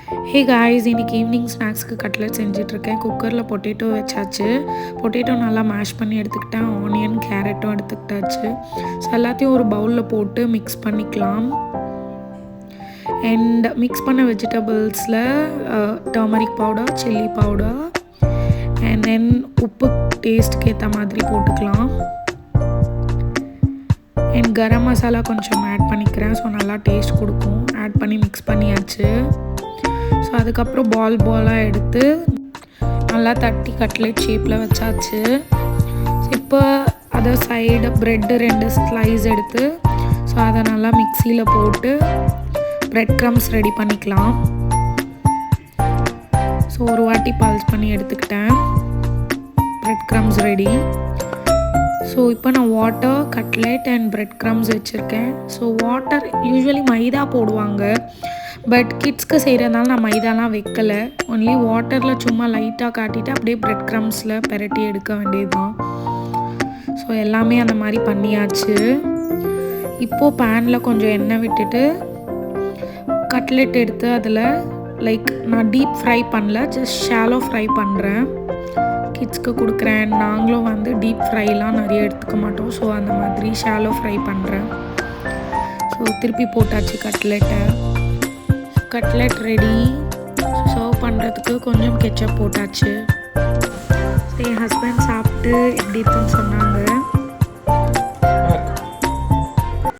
Hey guys, இன்றைக்கி evening ஸ்நாக்ஸ்க்கு cutlet செஞ்சிட்ருக்கேன். குக்கரில் potato வச்சாச்சு. பொட்டேட்டோ நல்லா மேஷ் பண்ணி எடுத்துக்கிட்டேன். ஆனியன் கேரட்டும் எடுத்துக்கிட்டாச்சு. ஸோ எல்லாத்தையும் ஒரு பவுலில் போட்டு மிக்ஸ் பண்ணிக்கலாம். அண்ட் மிக்ஸ் பண்ண வெஜிடபிள்ஸில் turmeric powder, chilli powder and then உப்பு டேஸ்ட்டுக்கு ஏற்ற மாதிரி போட்டுக்கலாம். அண்ட் கரம் மசாலா கொஞ்சம் ஆட் பண்ணிக்கிறேன். ஸோ நல்லா டேஸ்ட் கொடுக்கும். ஆட் பண்ணி மிக்ஸ் பண்ணியாச்சு. ஸோ அதுக்கப்புறம் பாலாக எடுத்து நல்லா தட்டி கட்லெட் ஷேப்பில் வச்சாச்சு. இப்போ அதை சைடு ப்ரெட்டு 2 ஸ்லைஸ் எடுத்து ஸோ அதை நல்லா மிக்சியில் போட்டு ப்ரெட் க்ரம்ஸ் ரெடி பண்ணிக்கலாம். ஸோ ஒரு வாட்டி பல்ஸ் பண்ணி எடுத்துக்கிட்டேன். Bread crumbs ready. ஸோ இப்போ நான் water, cutlet and bread crumbs வச்சுருக்கேன். ஸோ வாட்டர் யூஸ்வலி மைதா போடுவாங்க, பட் கிட்ஸ்க்கு செய்கிறதுனால நான் மைதாலாம் வைக்கலை. ஒன்லி வாட்டரில் சும்மா லைட்டாக காட்டிட்டு அப்படியே ப்ரெட் க்ரம்ஸில் பெரட்டி எடுக்க வேண்டியது தான். ஸோ எல்லாமே அந்த மாதிரி பண்ணியாச்சு. இப்போது பேனில் கொஞ்சம் எண்ணெய் விட்டுட்டு கட்லெட் எடுத்து அதில் நான் டீப் ஃப்ரை பண்ணல, ஜஸ்ட் ஷாலோ ஃப்ரை பண்ணுறேன். கிட்ஸ்க்கு கொடுக்குறேன். நாங்களும் டீப் ஃப்ரைலாம் நிறைய எடுத்துக்க மாட்டோம். ஸோ அந்த மாதிரி ஷாலோ ஃப்ரை பண்ணுறேன். ஸோ திருப்பி போட்டாச்சு கட்லெட்டை. Cutlet ready. சர்வ் பண்ணுறதுக்கு கொஞ்சம் கெச்சப் போட்டாச்சு. என் ஹஸ்பண்ட் சாப்பிட்டு எப்படி இருக்குன்னு சொன்னாங்க.